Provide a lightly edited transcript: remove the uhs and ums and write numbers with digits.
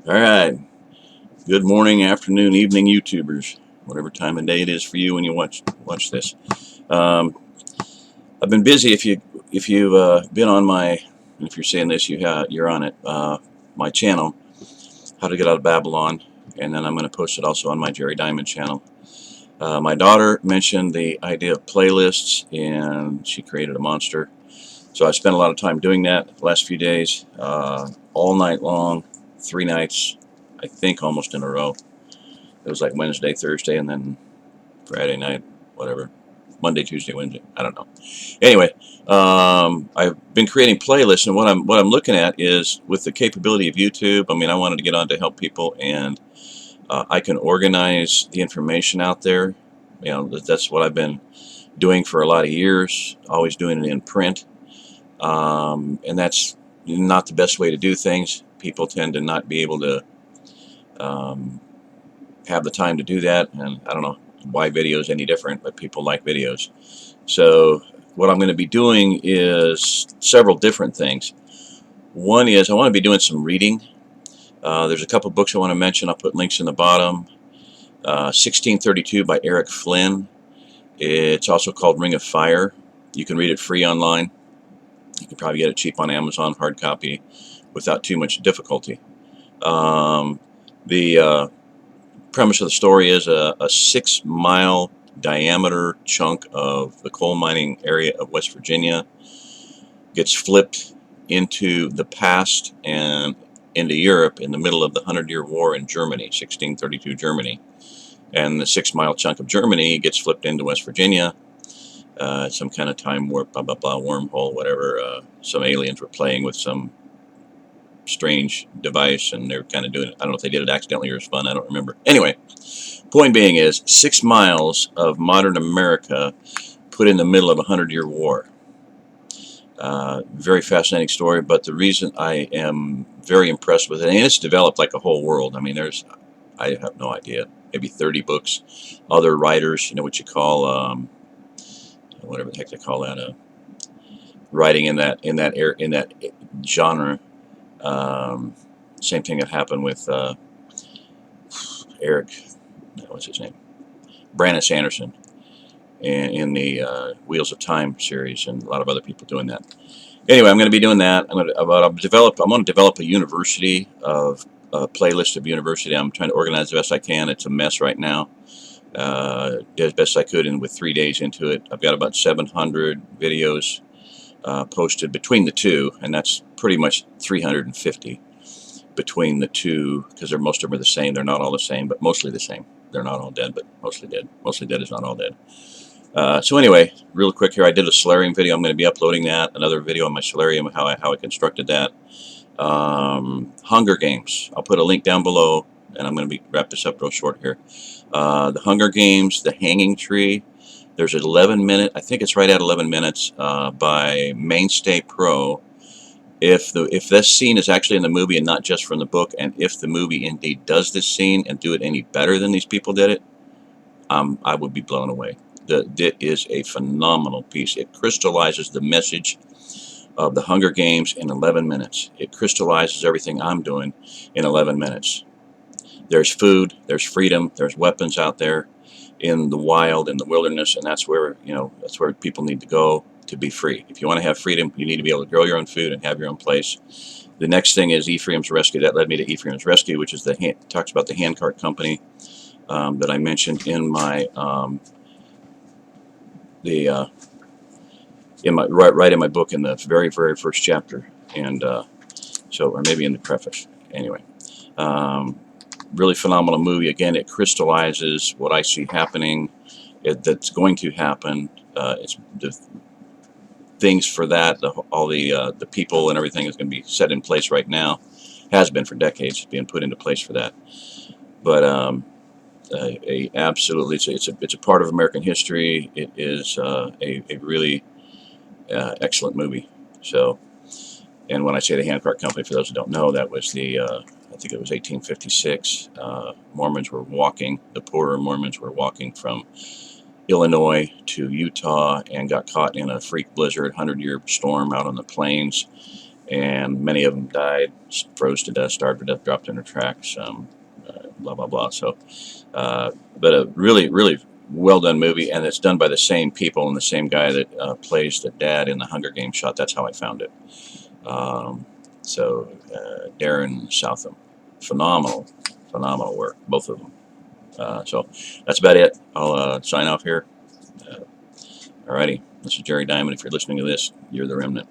All right. Good morning, afternoon, evening, YouTubers. Whatever time of day it is for you when you watch this. Um, I've been busy. If you've been on my, if you're seeing this, you're on it. My channel, How to Get Out of Babylon, and then I'm going to post it also on my Jerry Diamond channel. My daughter mentioned the idea of playlists, and she created a monster. So I spent a lot of time doing that the last few days, all night long, 3 nights, I think almost in a row. It was like Wednesday, Thursday, and then Friday night, whatever. Monday, Tuesday, Wednesday. I don't know. Anyway, I've been creating playlists, and what I'm looking at is with the capability of YouTube. I mean, I wanted to get on to help people, and I can organize the information out there. That's what I've been doing for a lot of years. Always doing it in print, and that's not the best way to do things. People tend to not be able to um, have the time to do that, and I don't know why video is any different, but people like videos. So what I'm going to be doing is several different things. One is I want to be doing some reading. There's a couple books I want to mention. I'll put links in the bottom. 1632 by Eric Flynn. It's also called Ring of Fire. You can read it free online. You can probably get it cheap on Amazon, hard copy, without too much difficulty. The premise of the story is a 6-mile diameter chunk of the coal mining area of West Virginia gets flipped into the past and into Europe in the middle of the 100-Year War in Germany, 1632 Germany. And the 6-mile chunk of Germany gets flipped into West Virginia. Some kind of time warp, blah, blah, blah, wormhole, whatever. Some aliens were playing with some strange device, and they were kind of doing it. I don't know if they did it accidentally or it was fun. I don't remember. Anyway, point being is 6 miles of modern America put in the middle of a 100-year war. Very fascinating story, but the reason I am very impressed with it, and it's developed like a whole world. I mean, I have no idea, maybe 30 books, other writers, what you call, whatever the heck they call that, writing in that genre. Same thing that happened with Eric, what's his name, Brandon Sanderson, in the Wheels of Time series, and a lot of other people doing that. Anyway, I'm going to be doing that. I'm going to develop a university of a playlist of university. I'm trying to organize the best I can. It's a mess right now. Did as best I could, and with 3 days into it, I've got about 700 videos posted between the two, and that's pretty much 350 between the two, because most of them are the same. They're not all the same, but mostly the same. They're not all dead, but mostly dead. Mostly dead is not all dead. So anyway, real quick here, I did a Solarium video. I'm going to be uploading that. Another video on my Solarium, how I constructed that. Hunger Games. I'll put a link down below, and I'm going to wrap this up real short here. The Hunger Games, The Hanging Tree. There's an 11-minute, I think it's right at 11 minutes, by Mainstay Pro. If this scene is actually in the movie and not just from the book, and if the movie indeed does this scene and do it any better than these people did it, I would be blown away. It is a phenomenal piece. It crystallizes the message of the Hunger Games in 11 minutes. It crystallizes everything I'm doing in 11 minutes. There's food, there's freedom, there's weapons out there in the wild, in the wilderness, and that's where people need to go to be free. If you want to have freedom, you need to be able to grow your own food and have your own place. The next thing is Ephraim's Rescue. That led me to Ephraim's Rescue, which is talks about the handcart company that I mentioned in my right in my book in the very first chapter, and or maybe in the preface. Anyway, really phenomenal movie. Again, it crystallizes what I see happening. That's going to happen. It's the things for that. All the people and everything is going to be set in place right now. Has been for decades, being put into place for that. But absolutely, it's a part of American history. It is a really excellent movie. So, and when I say the handcart company, for those who don't know, that was I think it was 1856. Mormons were walking, the poorer Mormons were walking from Illinois to Utah and got caught in a freak blizzard, 100-year storm out on the plains. and many of them died, froze to death, starved to death, dropped in their tracks, blah blah blah. So, but a really really well done movie, and it's done by the same people and the same guy that plays the dad in the Hunger Games shot. That's how I found it. Darren Southam, phenomenal work, both of them. So that's about it. I'll sign off here. Alrighty, this is Jerry Diamond. If you're listening to this, you're the remnant.